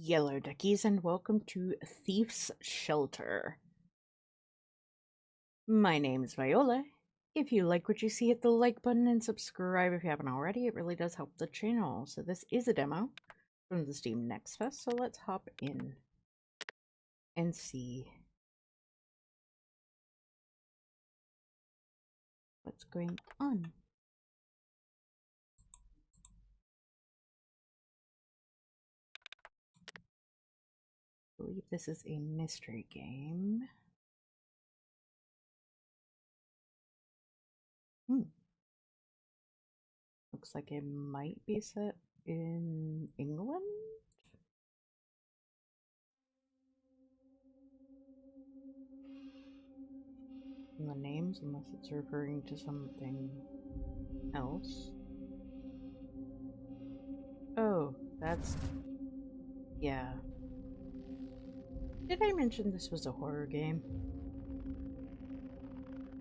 Yellow duckies, and welcome to Thief's Shelter. My name is Viola. If you like what you see, hit the like button and subscribe if you haven't already. It really does help the channel. So this is a demo from the Steam Next Fest, so let's hop in and see what's going on. I believe this is a mystery game. Looks like it might be set in England? In the names, unless it's referring to something else. Oh, that's... yeah. Did I mention this was a horror game?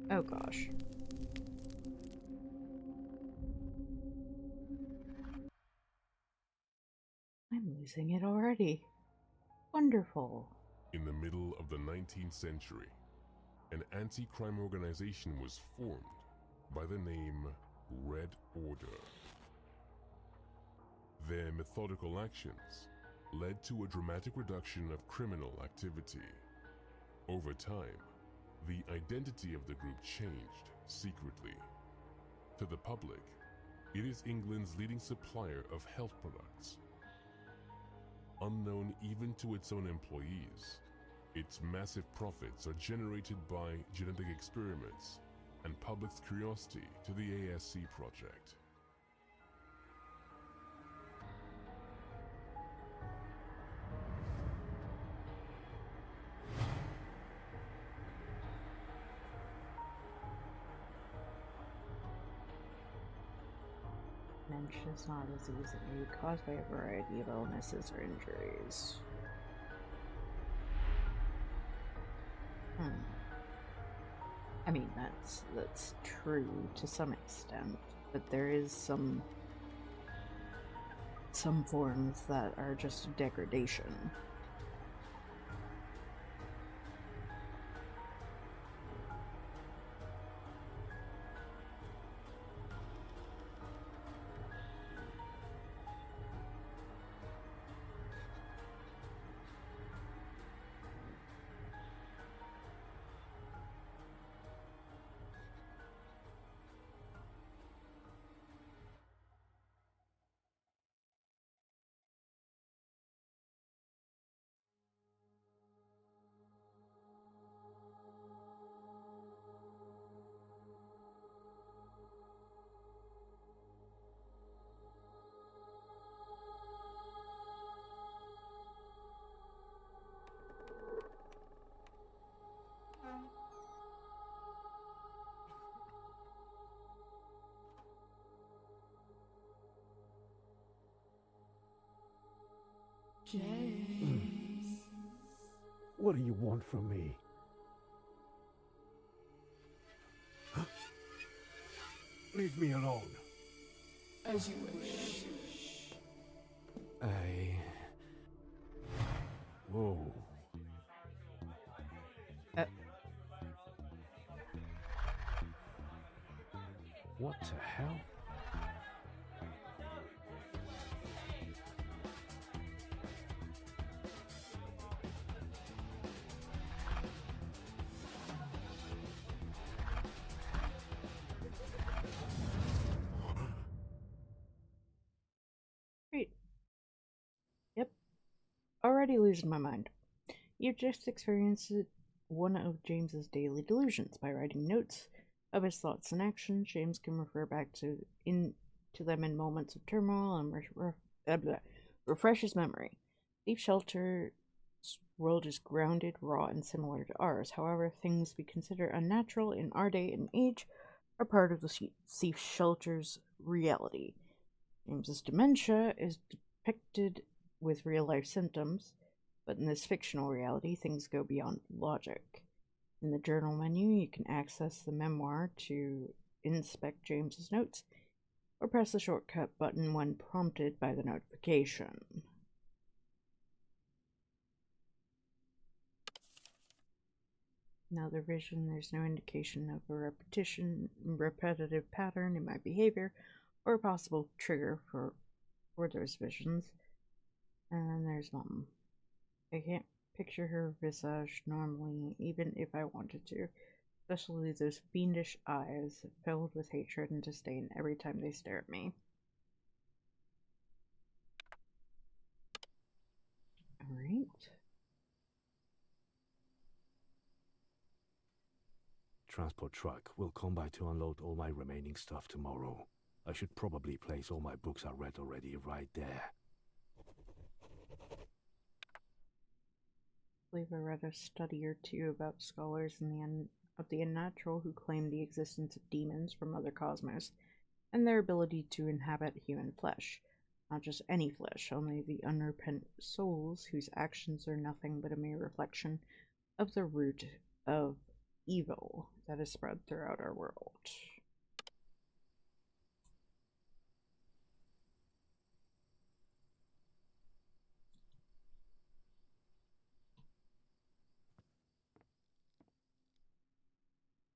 Oh gosh. I'm losing it already. Wonderful. In the middle of the 19th century, an anti-crime organization was formed by the name Red Order. Their methodical actions led to a dramatic reduction of criminal activity. Over time, the identity of the group changed secretly. To the public, it is England's leading supplier of health products. Unknown even to its own employees, its massive profits are generated by genetic experiments and public's curiosity to the ASC project. Dementia is not a disease that may be caused by a variety of illnesses or injuries. I mean, that's true to some extent, but there is some forms that are just degradation. James. What do you want from me? Leave me alone. As you wish. Whoa. What the hell? Great. Yep. Already losing my mind. You've just experienced one of James's daily delusions. By writing notes of his thoughts and actions, James can refer back to them in moments of turmoil and refresh his memory. Thief Shelter's world is grounded, raw, and similar to ours. However, things we consider unnatural in our day and age are part of the Thief Shelter's reality. James's dementia is depicted with real-life symptoms, but in this fictional reality, things go beyond logic. In the journal menu, you can access the memoir to inspect James's notes, or press the shortcut button when prompted by the notification. Now their vision, there's no indication of a repetitive pattern in my behavior, or a possible trigger for those visions. And then there's Mom. I can't picture her visage normally, even if I wanted to, especially those fiendish eyes filled with hatred and disdain every time they stare at me. Alright. Transport truck will come by to unload all my remaining stuff tomorrow. I should probably place all my books I read already right there. I believe I read a study or two about scholars of the unnatural who claim the existence of demons from other cosmos and their ability to inhabit human flesh. Not just any flesh, only the unrepentant souls whose actions are nothing but a mere reflection of the root of evil that is spread throughout our world.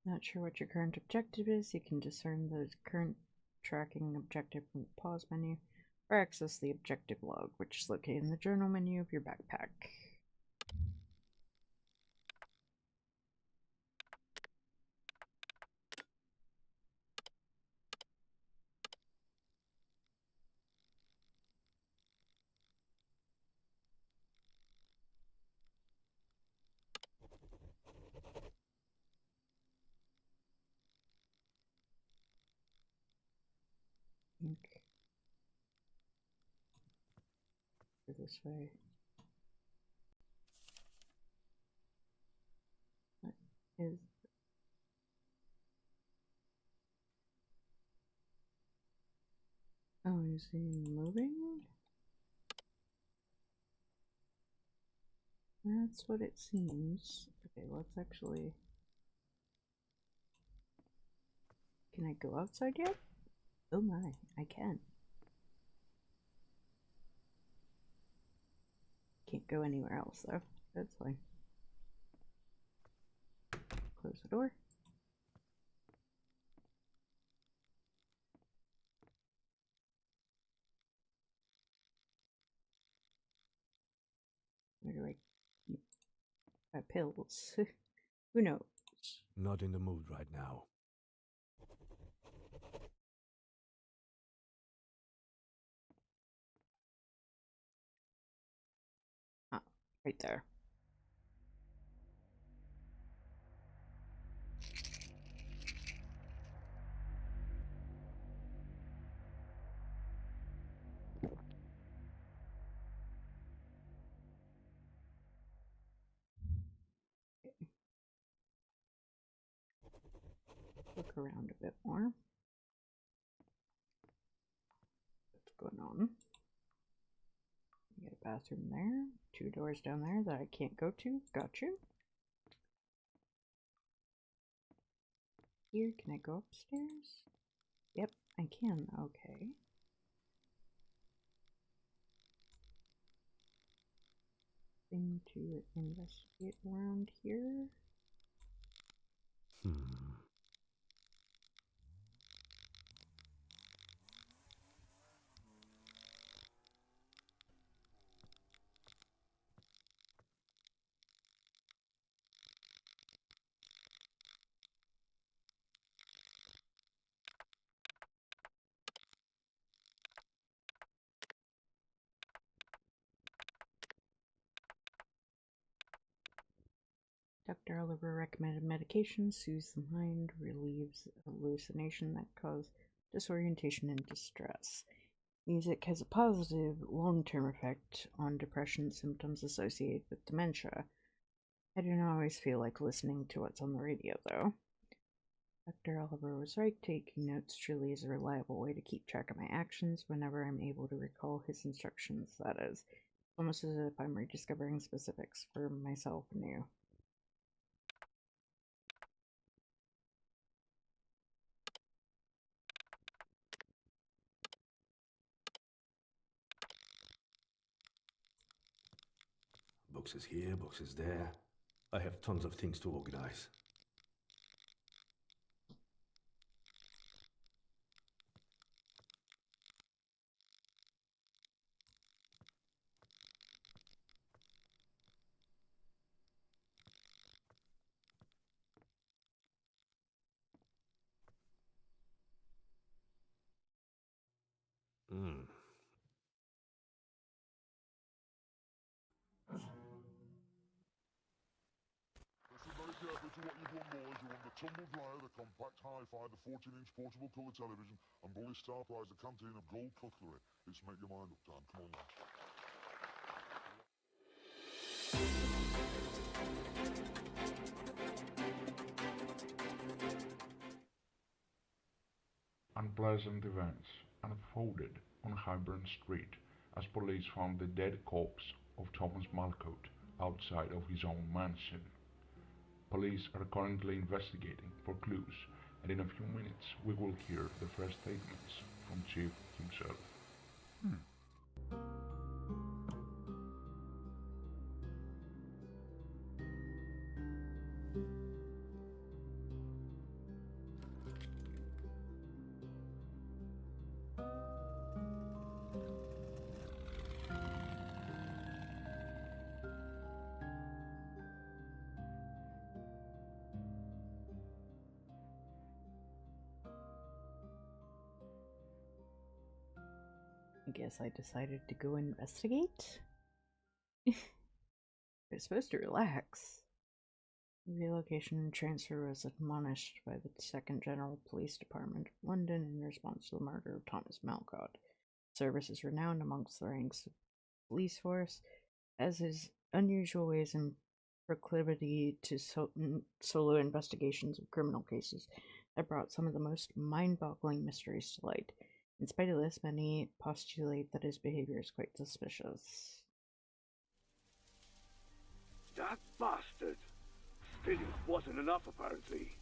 Not sure what your current objective is. You can discern the current tracking objective from the pause menu, or access the objective log, which is located in the journal menu of your backpack. Go this way. What is... Oh, is he moving? That's what it seems. Okay, let's actually... Can I go outside yet? Oh my, I can. Can't go anywhere else though. That's fine. Close the door. Where do I keep my pills? Who knows? Not in the mood right now. Ah, right there. Look around a bit more. What's going on? You got a bathroom there. 2 doors down there that I can't go to. Got you. Here, can I go upstairs? Yep, I can. Okay. Thing to investigate around here. Dr. Oliver recommended medication soothes the mind, relieves hallucination that cause disorientation and distress. Music has a positive long-term effect on depression symptoms associated with dementia. I do not always feel like listening to what's on the radio, though. Dr. Oliver was right. Taking notes truly is a reliable way to keep track of my actions whenever I'm able to recall his instructions, that is. Almost as if I'm rediscovering specifics for myself anew. Books is here, books is there. I have tons of things to organize. Hmm. Listen very carefully to what you've won, boys. You won the tumble dryer, the compact hi-fi, the 14-inch portable colour television, and Bully's star prize, a canteen of gold cutlery. It's make your mind up time. Come on, lads. Unpleasant events unfolded on Highburn Street as police found the dead corpse of Thomas Malcote outside of his own mansion. Police are currently investigating for clues, and in a few minutes we will hear the first statements from Chief himself. I guess I decided to go investigate. They're supposed to relax. Relocation and transfer was admonished by the 2nd General Police Department of London in response to the murder of Thomas Malcott. Service is renowned amongst the ranks of the police force, as his unusual ways and proclivity to solo investigations of criminal cases have brought some of the most mind-boggling mysteries to light. In spite of this, many postulate that his behavior is quite suspicious. That bastard! Still wasn't enough, apparently.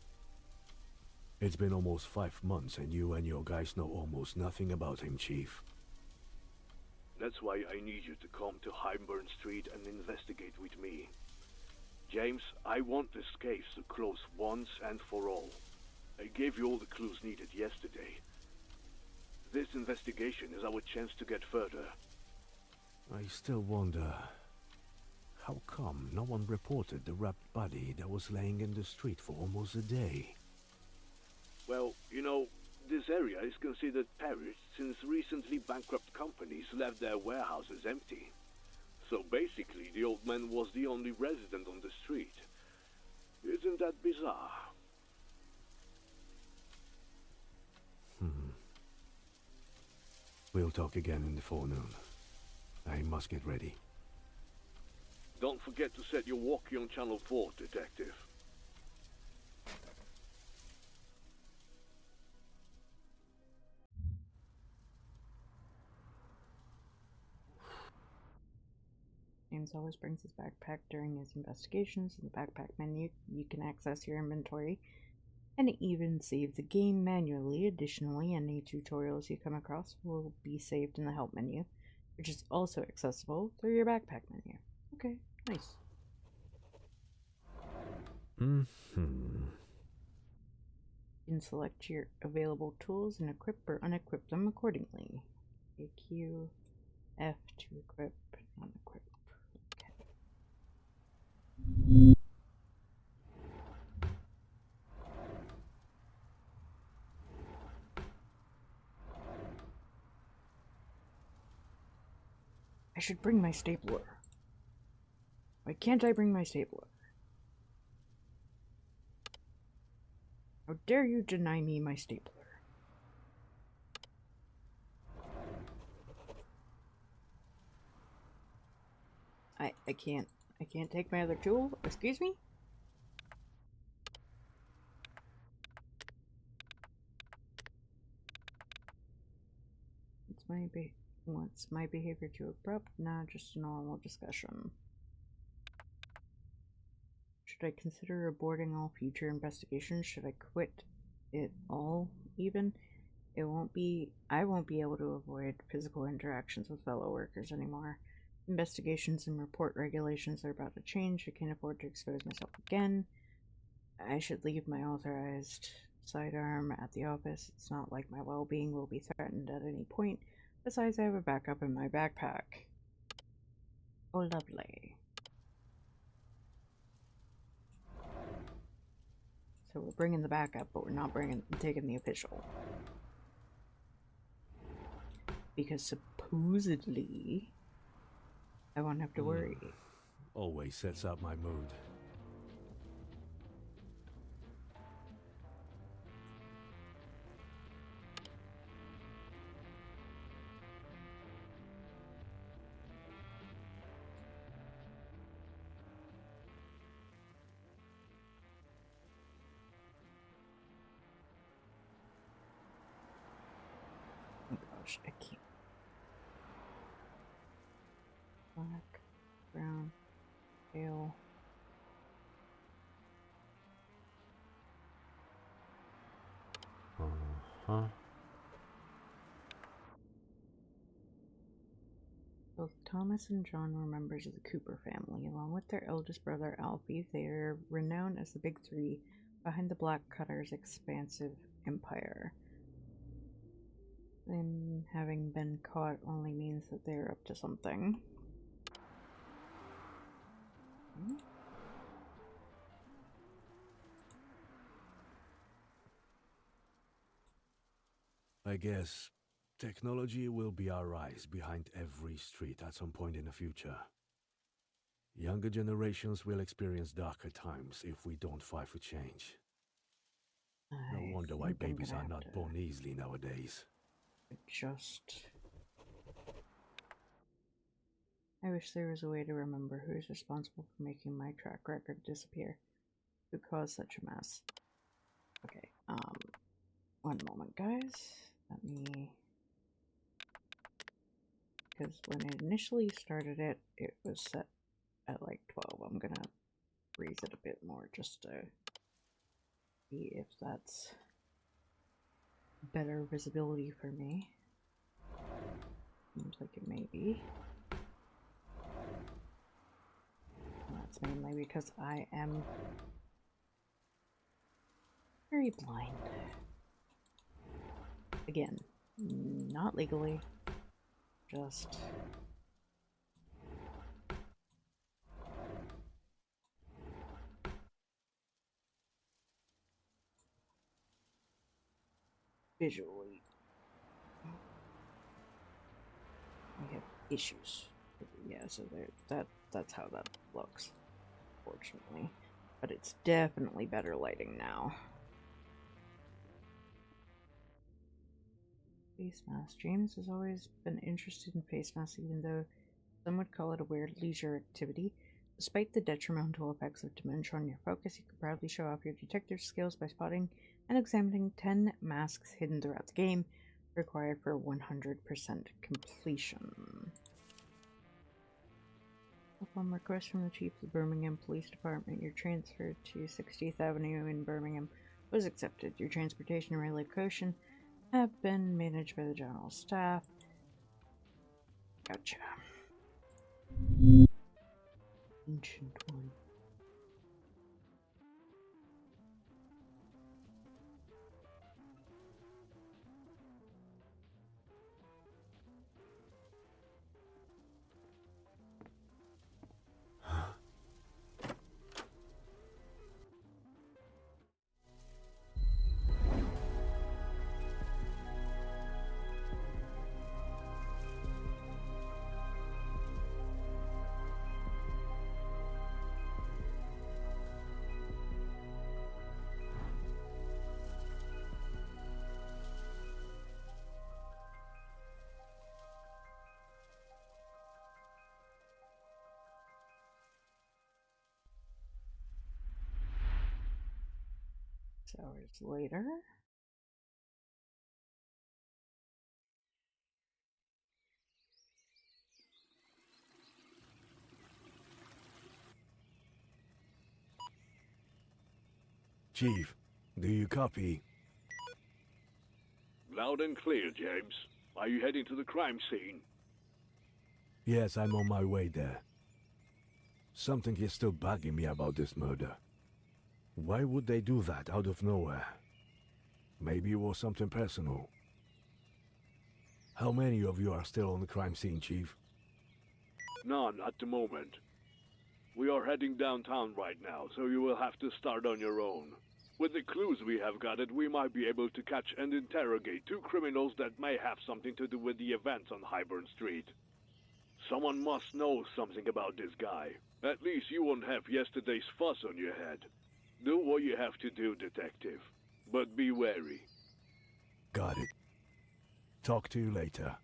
It's been almost 5 months and you and your guys know almost nothing about him, Chief. That's why I need you to come to Highburn Street and investigate with me. James, I want this case to close once and for all. I gave you all the clues needed yesterday. This investigation is our chance to get further. I still wonder, how come no one reported the wrapped body that was laying in the street for almost a day? Well, you know, this area is considered perished since recently bankrupt companies left their warehouses empty. So basically, the old man was the only resident on the street. Isn't that bizarre? We'll talk again in the forenoon. I must get ready. Don't forget to set your walkie on Channel 4, Detective. James always brings his backpack during his investigations. In the backpack menu, you can access your inventory and even save the game manually. Additionally, any tutorials you come across will be saved in the help menu, which is also accessible through your backpack menu. Okay, nice. You can select your available tools and equip or unequip them accordingly. Q, F to equip, unequip. Okay. I should bring my stapler. Why can't I bring my stapler? How dare you deny me my stapler? I can't take my other tool? Excuse me? What's my behavior too abrupt? Nah, just a normal discussion. Should I consider aborting all future investigations? Should I quit it all even? I won't be able to avoid physical interactions with fellow workers anymore. Investigations and report regulations are about to change. I can't afford to expose myself again. I should leave my authorized sidearm at the office. It's not like my well-being will be threatened at any point. Besides, I have a backup in my backpack. Oh, lovely. So we're bringing the backup, but we're not taking the official. Because supposedly, I won't have to worry. Always sets up my mood. Oh gosh, I can't. Black, brown, pale. Uh-huh. Both Thomas and John were members of the Cooper family. Along with their eldest brother Alfie, they are renowned as the Big Three behind the Black Cutter's expansive empire. Them having been caught only means that they're up to something. I guess technology will be our eyes behind every street at some point in the future. Younger generations will experience darker times if we don't fight for change. No I wonder why think I'm babies gonna are have not to born easily nowadays. adjust. I wish there was a way to remember who is responsible for making my track record disappear. Who caused such a mess? Okay, one moment, guys. Let me... Because when I initially started it, it was set at like 12. I'm gonna raise it a bit more just to see if that's better visibility for me. Seems like it may be. And that's mainly because I am very blind. Again, not legally, just visually. I have issues. Yeah, so that's how that looks, fortunately. But it's definitely better lighting now. Face mask. James has always been interested in face masks, even though some would call it a weird leisure activity. Despite the detrimental effects of dementia on your focus, you could proudly show off your detective skills by spotting and examining 10 masks hidden throughout the game, required for 100% completion. Upon request from the Chief of the Birmingham Police Department, your transfer to 60th Avenue in Birmingham was accepted. Your transportation and relocation have been managed by the general staff. Gotcha. Ancient one. Hours later. Chief, do you copy? Loud and clear, James. Are you heading to the crime scene? Yes, I'm on my way there. Something is still bugging me about this murder. Why would they do that out of nowhere? Maybe it was something personal. How many of you are still on the crime scene, Chief? None at the moment. We are heading downtown right now, so you will have to start on your own. With the clues we have gathered, we might be able to catch and interrogate two criminals that may have something to do with the events on Highburn Street. Someone must know something about this guy. At least you won't have yesterday's fuss on your head. Do what you have to do, detective. But be wary. Got it. Talk to you later.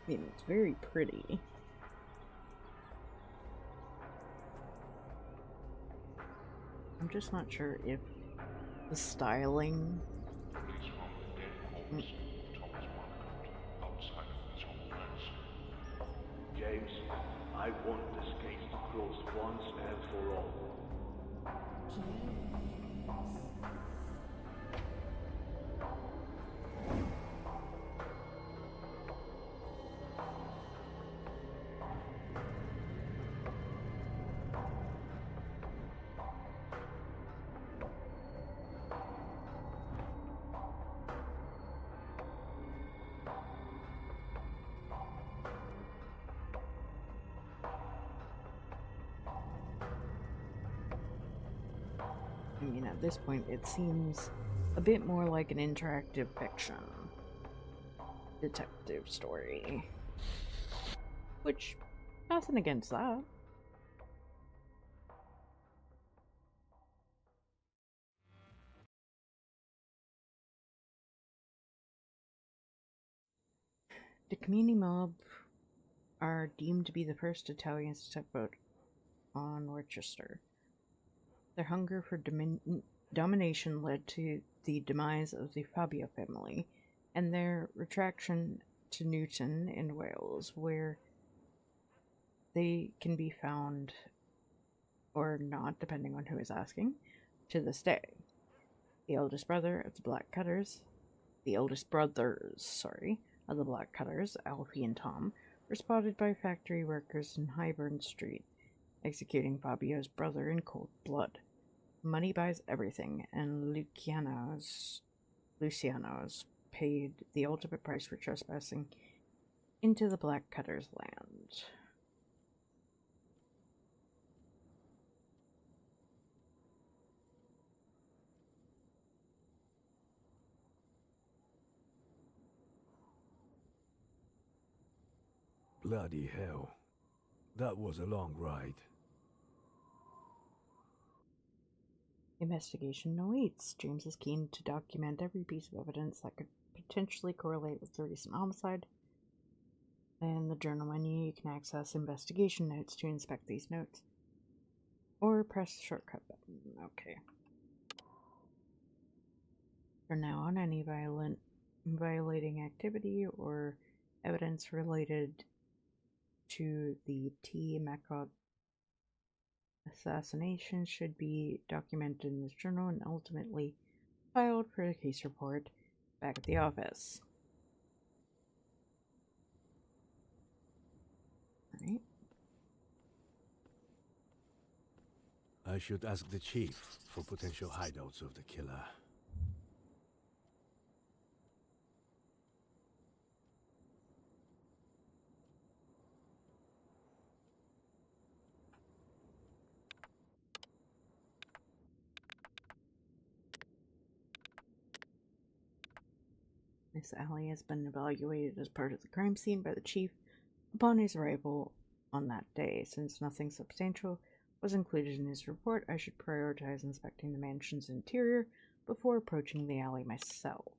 I mean, it's very pretty. I'm just not sure if the styling. Police found the dead corpse of Thomas Malcolm outside of his own mansion. James, I want this case to close once and for all. I mean, at this point, it seems a bit more like an interactive fiction detective story. Which, nothing against that. The community mob are deemed to be the first Italians to step foot on Worcester. Their hunger for domination led to the demise of the Fabio family and their retraction to Newton in Wales, where they can be found, or not, depending on who is asking, to this day. The eldest brother of the Black Cutters, of the Black Cutters, Alfie and Tom, were spotted by factory workers in Highburn Street, executing Fabio's brother in cold blood. Money buys everything, and Luciano's paid the ultimate price for trespassing into the Black Cutters' land. Bloody hell. That was a long ride. Investigation awaits. James is keen to document every piece of evidence that could potentially correlate with the recent homicide. In the journal menu, you can access investigation notes to inspect these notes. Or press the shortcut button. Okay. From now on, any violating activity or evidence related to the T. Macott assassination should be documented in this journal and ultimately filed for a case report back at the office. Alright. I should ask the chief for potential hideouts of the killer. This alley has been evaluated as part of the crime scene by the chief upon his arrival on that day. Since nothing substantial was included in his report, I should prioritize inspecting the mansion's interior before approaching the alley myself.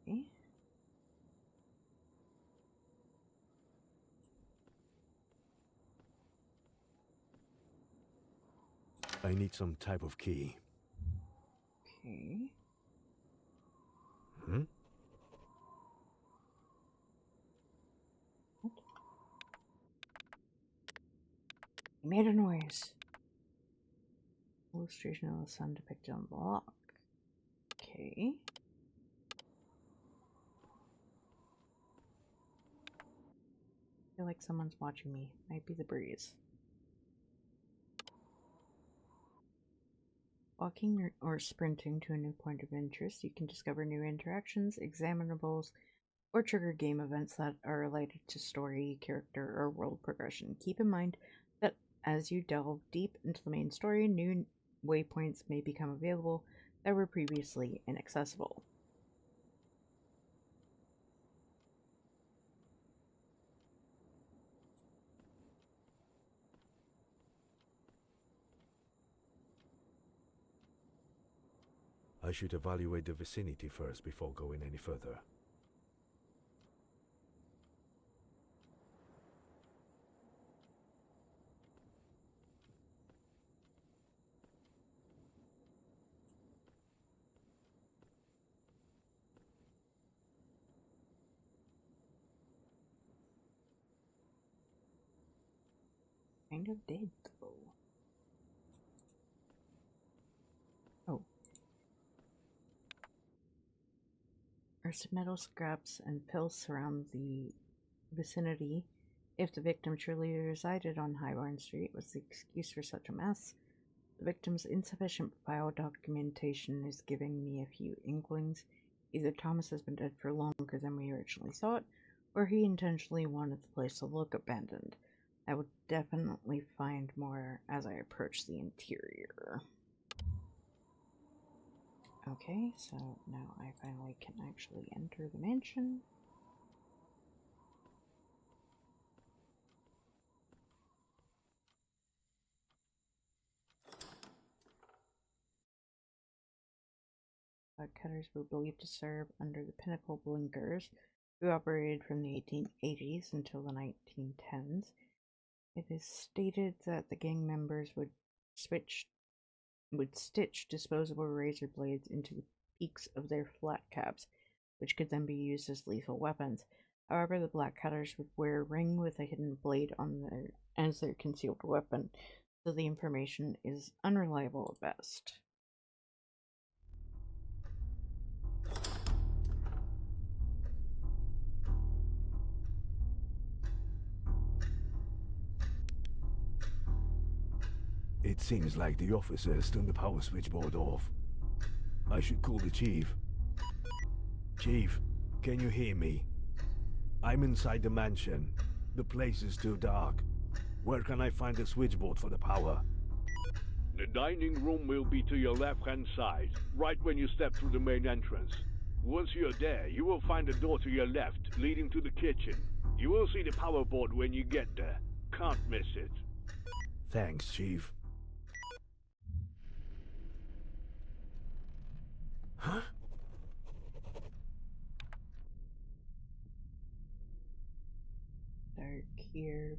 Okay. I need some type of key. Okay. Hmm? made a noise. Illustration of the sun depicted on the lock. Okay. I feel like someone's watching me. Might be the breeze. Walking or sprinting to a new point of interest, you can discover new interactions, examinables, or trigger game events that are related to story, character, or world progression. Keep in mind that as you delve deep into the main story, new waypoints may become available that were previously inaccessible. I should evaluate the vicinity first before going any further. Kind of did, though. Oh. Earth metal scraps and pills surround the vicinity. If the victim truly resided on Highburn Street, was the excuse for such a mess? The victim's insufficient file documentation is giving me a few inklings. Either Thomas has been dead for longer than we originally thought, or he intentionally wanted the place to look abandoned. I will definitely find more as I approach the interior. Okay, so now I finally can actually enter the mansion. Cutters were believed to serve under the Pinnacle Blinkers, who operated from the 1880s until the 1910s. It is stated that the gang members would stitch disposable razor blades into the peaks of their flat caps, which could then be used as lethal weapons. However, the Black Cutters would wear a ring with a hidden blade as their concealed weapon, so the information is unreliable at best. It seems like the officers turned the power switchboard off. I should call the chief. Chief, can you hear me? I'm inside the mansion. The place is too dark. Where can I find the switchboard for the power? The dining room will be to your left-hand side, right when you step through the main entrance. Once you're there, you will find a door to your left, leading to the kitchen. You will see the power board when you get there. Can't miss it. Thanks, Chief. Huh? Dark here.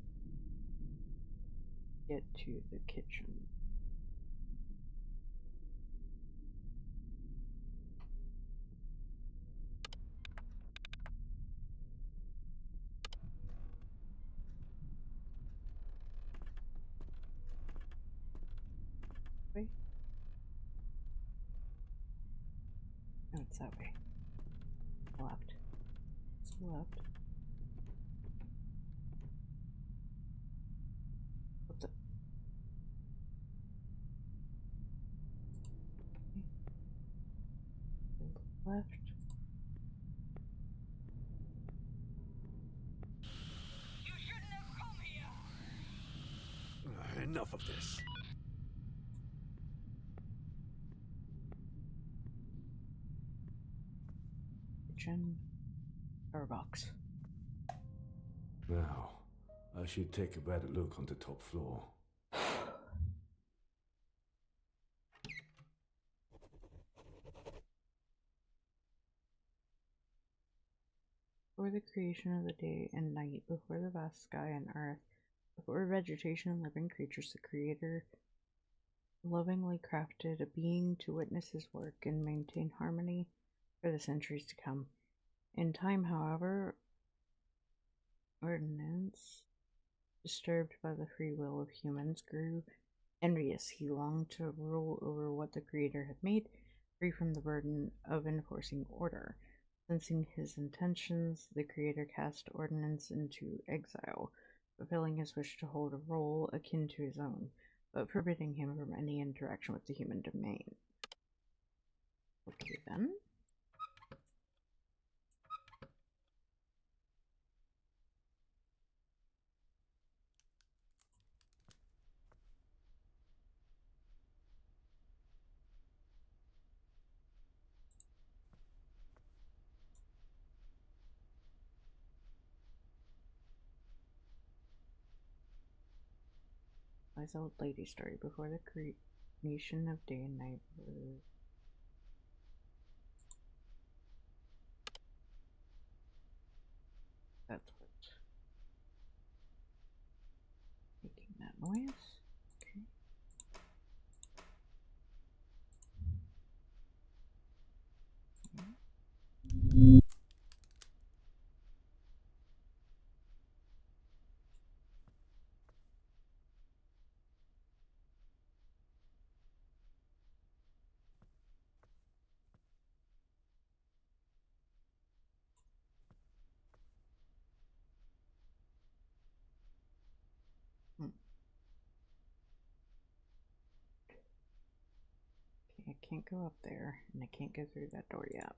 Get to the kitchen. Wait. No, it's that way. Left. Left. What's up? Left. You shouldn't have come here! Enough of this. Kitchen. Power box. Now, I should take a better look on the top floor. Before the creation of the day and night, before the vast sky and earth, before vegetation and living creatures, the Creator lovingly crafted a being to witness his work and maintain harmony for the centuries to come. In time, however, ordinance disturbed by the free will of humans, grew envious. He longed to rule over what the Creator had made, free from the burden of enforcing order. Sensing his intentions, the Creator cast Ordinance into exile, fulfilling his wish to hold a role akin to his own, but forbidding him from any interaction with the human domain. Okay, then. Wise old lady story before the creation of day and night. That's what's making that noise. Okay. Hmm. Okay, I can't go up there, and I can't go through that door yet.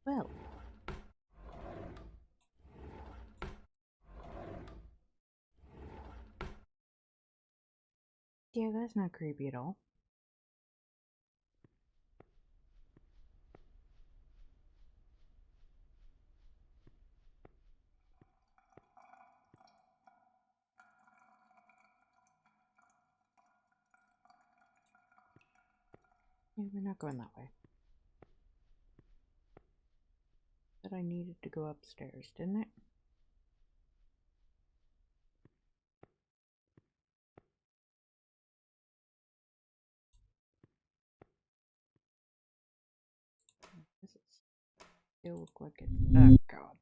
Well. Yeah, that's not creepy at all. Yeah, we're not going that way. But I needed to go upstairs, didn't it? Does it still look like it? Oh, God.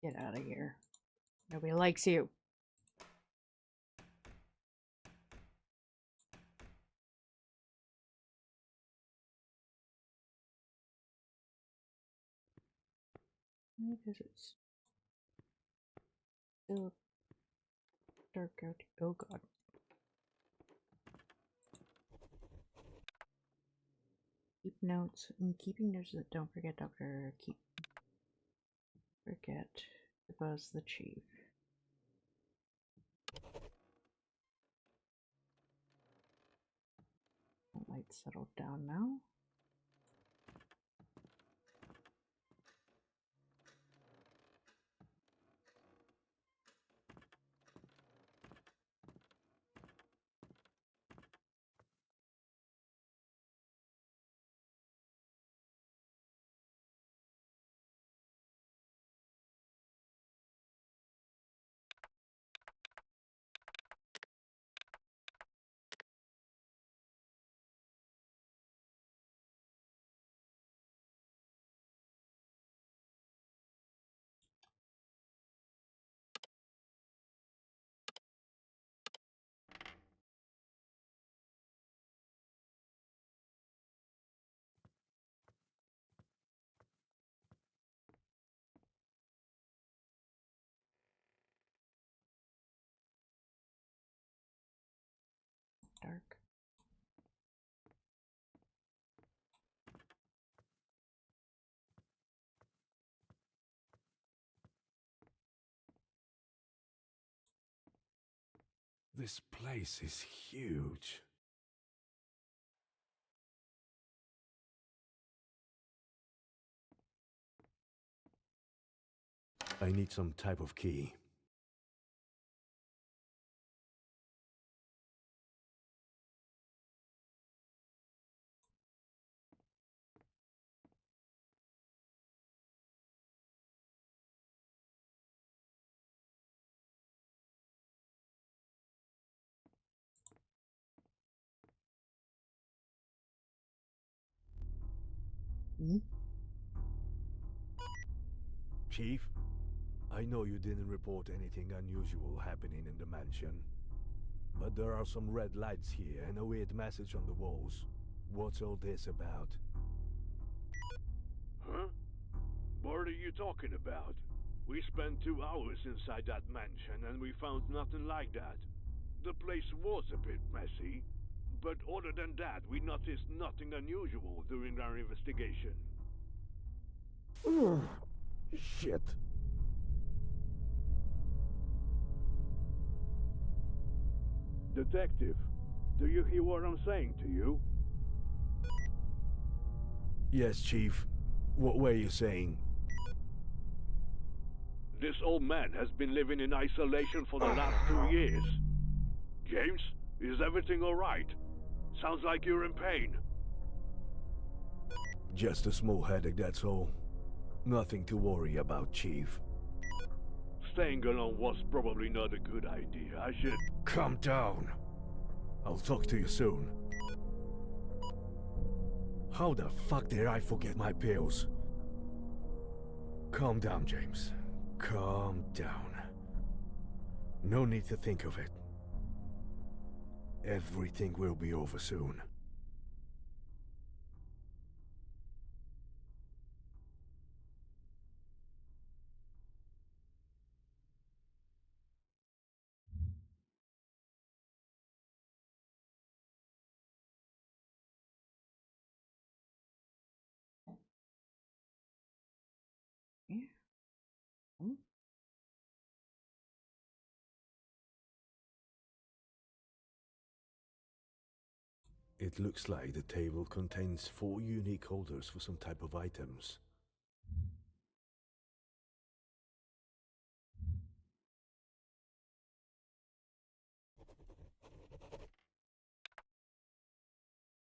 Get out of here. Nobody likes you. Why does it still dark out? Oh, God. Keep notes. And keeping notes that don't forget, Doctor. Forget to buzz the chief. The light settled down now. Dark. This place is huge. I need some type of key. Hmm? Chief, I know you didn't report anything unusual happening in the mansion, but there are some red lights here and a weird message on the walls. What's all this about? Huh? What are you talking about? We spent 2 hours inside that mansion and we found nothing like that. The place was a bit messy, but other than that, we noticed nothing unusual during our investigation. Shit. Detective, do you hear what I'm saying to you? Yes, Chief. What were you saying? This old man has been living in isolation for the last 2 years. James, is everything alright? Sounds like you're in pain. Just a small headache, that's all. Nothing to worry about, Chief. Staying alone was probably not a good idea. I should... Calm down. I'll talk to you soon. How the fuck did I forget my pills? Calm down, James. Calm down. No need to think of it. Everything will be over soon. Yeah. Hmm? It looks like the table contains 4 unique holders for some type of items.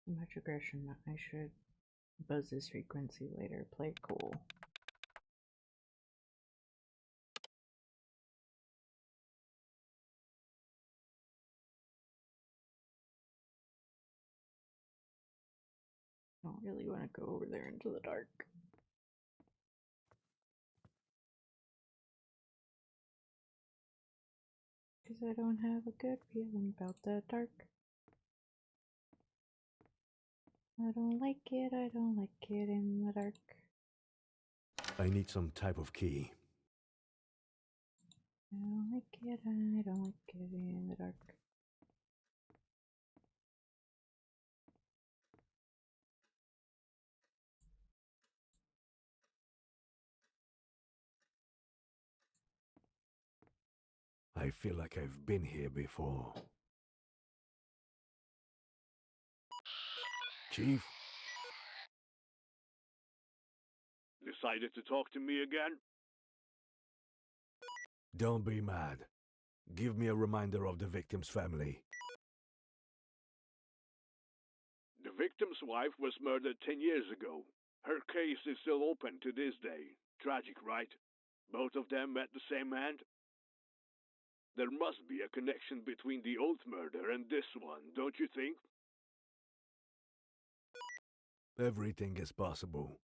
Much aggression. I should buzz this frequency later. Play it cool. I don't really want to go over there into the dark. Because I don't have a good feeling about the dark. I don't like it in the dark. I need some type of key. I don't like it in the dark. I feel like I've been here before. Chief? Decided to talk to me again? Don't be mad. Give me a reminder of the victim's family. The victim's wife was murdered 10 years ago. Her case is still open to this day. Tragic, right? Both of them met the same man? There must be a connection between the old murder and this one, don't you think? Everything is possible.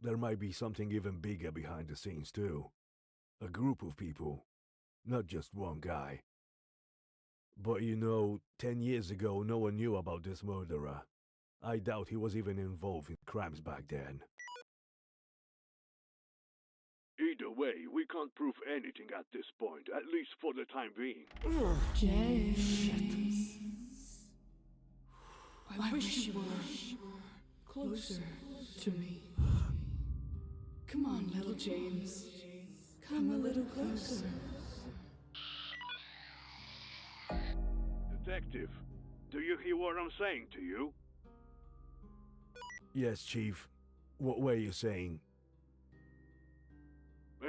There might be something even bigger behind the scenes, too. A group of people, not just one guy. But you know, 10 years ago, no one knew about this murderer. I doubt he was even involved in crimes back then. Either way, we can't prove anything at this point, at least for the time being. James. I wish you were closer to me. Come on, little James. Come a little closer. Detective, do you hear what I'm saying to you? Yes, Chief. What were you saying?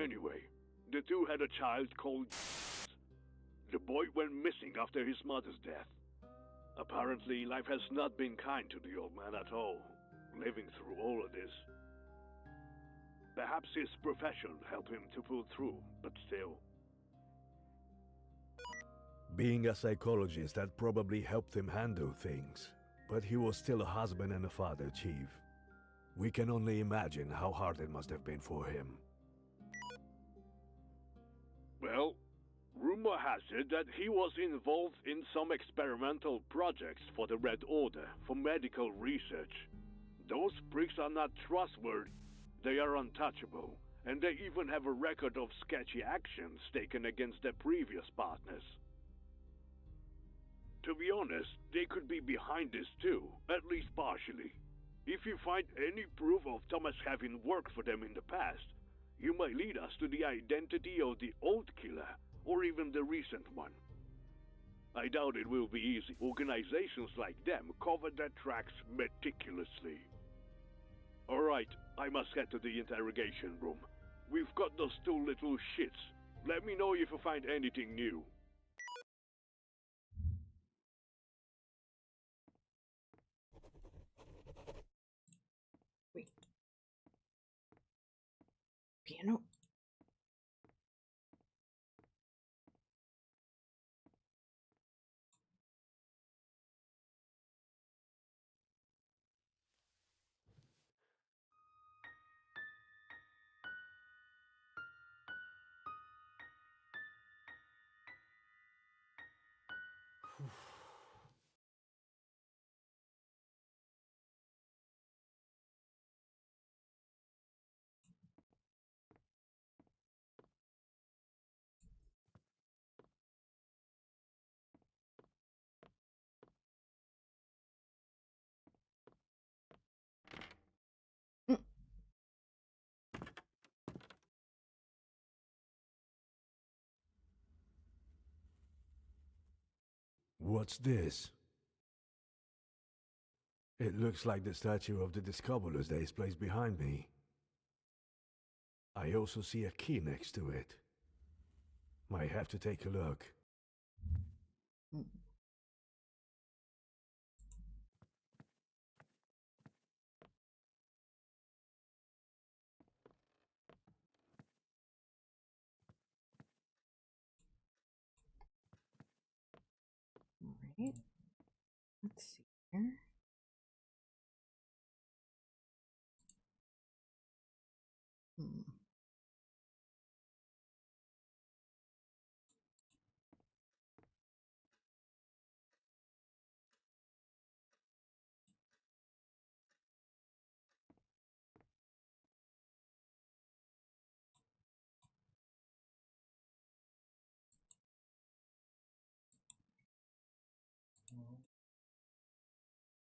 Anyway, the two had a child called... The boy went missing after his mother's death. Apparently, life has not been kind to the old man at all, living through all of this. Perhaps his profession helped him to pull through, but still. Being a psychologist, that probably helped him handle things. But he was still a husband and a father, Chief. We can only imagine how hard it must have been for him. Well, rumor has it that he was involved in some experimental projects for the Red Order for medical research. Those pricks are not trustworthy. They are untouchable, and they even have a record of sketchy actions taken against their previous partners. To be honest, they could be behind this too, at least partially. If you find any proof of Thomas having worked for them in the past, you might lead us to the identity of the old killer, or even the recent one. I doubt it will be easy. Organizations like them cover their tracks meticulously. Alright, I must head to the interrogation room. We've got those two little shits. Let me know if you find anything new. Wait. Piano? Mm. What's this? It looks like the statue of the Discobolus that is placed behind me. I also see a key next to it. Might have to take a look. Mm. Alright. Let's see here. Hmm.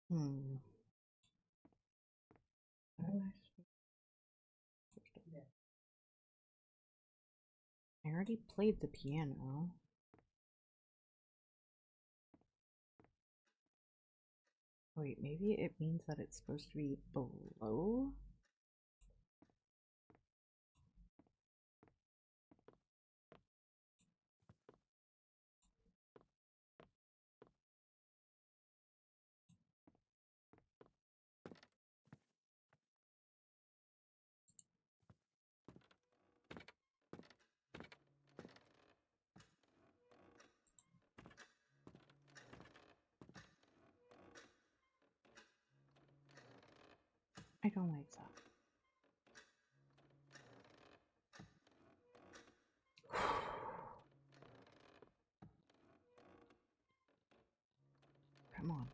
Hmm. How am I supposed to... I already played the piano. Wait, maybe it means that it's supposed to be below? I don't like that. Come on.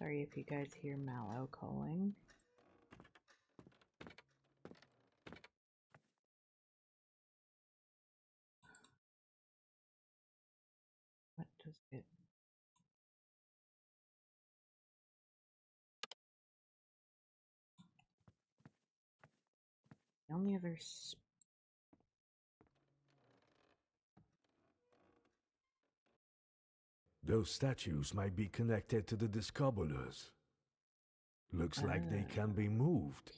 Sorry if you guys hear Mallow calling. What does it... The only other... Those statues might be connected to the discobolers. Looks like they can be moved.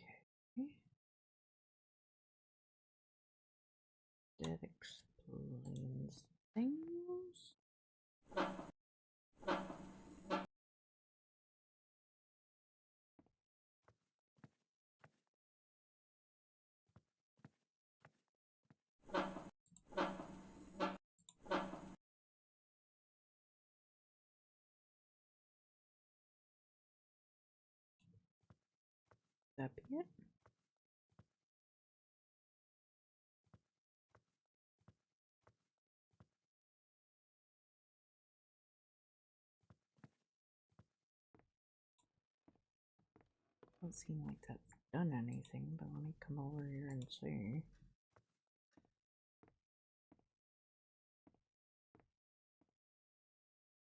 Okay. That explains things. That be it? Doesn't seem like that's done anything, but let me come over here and see.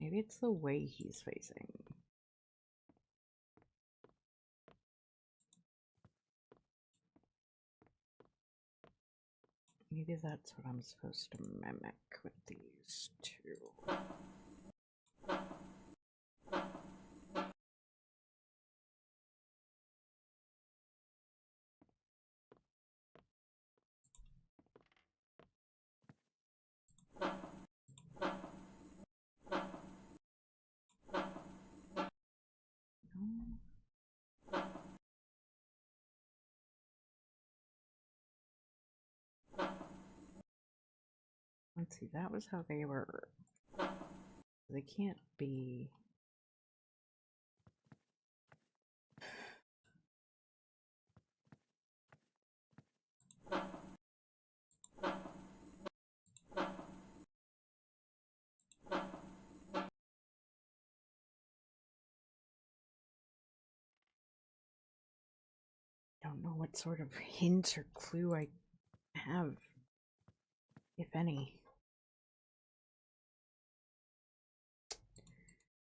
Maybe it's the way he's facing. Maybe that's what I'm supposed to mimic with these two. Let's see, that was how they were. They can't be... Don't know what sort of hint or clue I have, if any.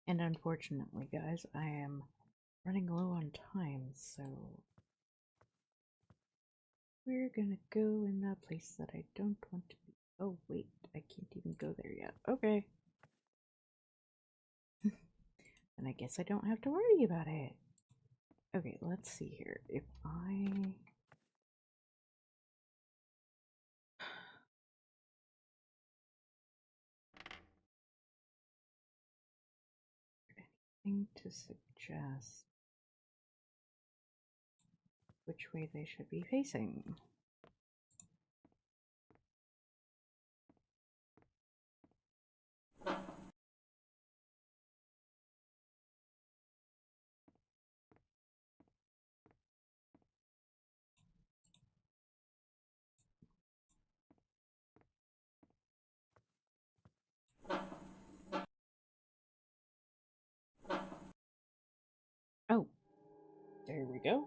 And unfortunately, guys, I am running low on time, so we're gonna go in the place that I don't want to be. Oh, wait, I can't even go there yet. Okay. And I guess I don't have to worry about it. Okay, let's see here. If I... anything to suggest which way they should be facing. Oh, there we go.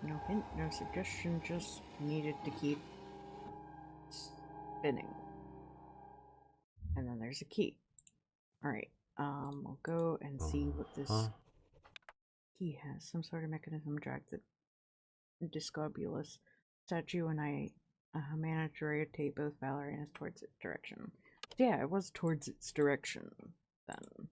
No hint, no suggestion, just needed to keep spinning. And then there's a key. Alright, we'll go and see what this key has. Some sort of mechanism drag the discobulus statue, and I managed to rotate both ballerinas towards its direction. Yeah, it was towards its direction then.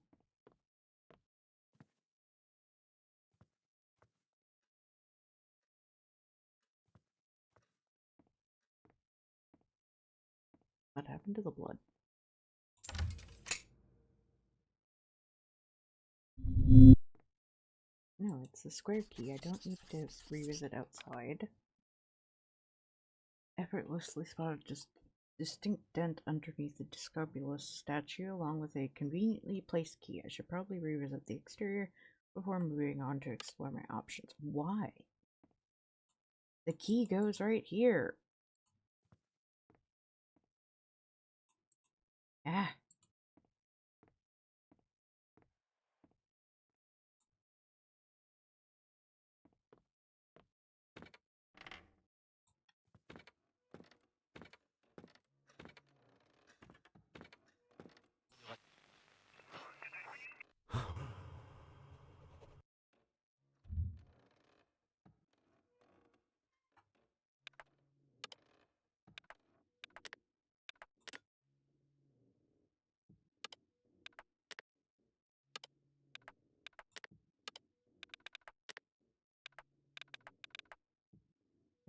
What happened to the blood? No, it's the square key. I don't need to revisit outside. Effortlessly spotted just distinct dent underneath the discobulus statue, along with a conveniently placed key. I should probably revisit the exterior before moving on to explore my options. Why? The key goes right here. Ah.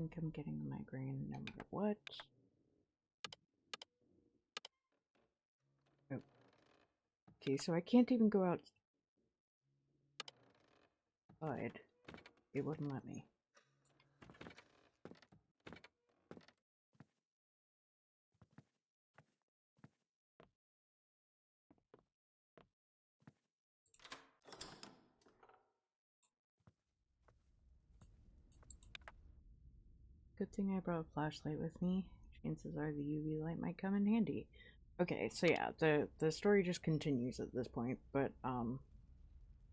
think I'm getting a migraine no matter what. Oh. Okay, so I can't even go outside. It wouldn't let me. Good thing I brought a flashlight with me. Chances are the UV light might come in handy. Okay, so yeah, the story just continues at this point, but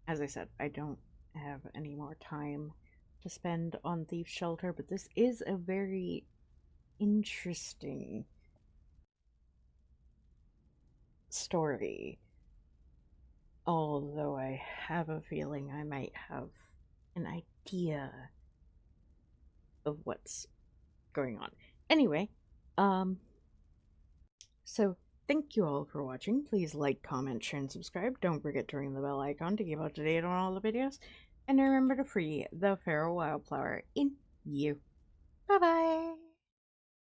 as I said, I don't have any more time to spend on Thief Shelter, but this is a very interesting story. Although I have a feeling I might have an idea of what's going on. Anyway, so thank you all for watching. Please like, comment, share, and subscribe. Don't forget to ring the bell icon to keep up to date on all the videos. And remember to free the feral wildflower in you. Bye-bye!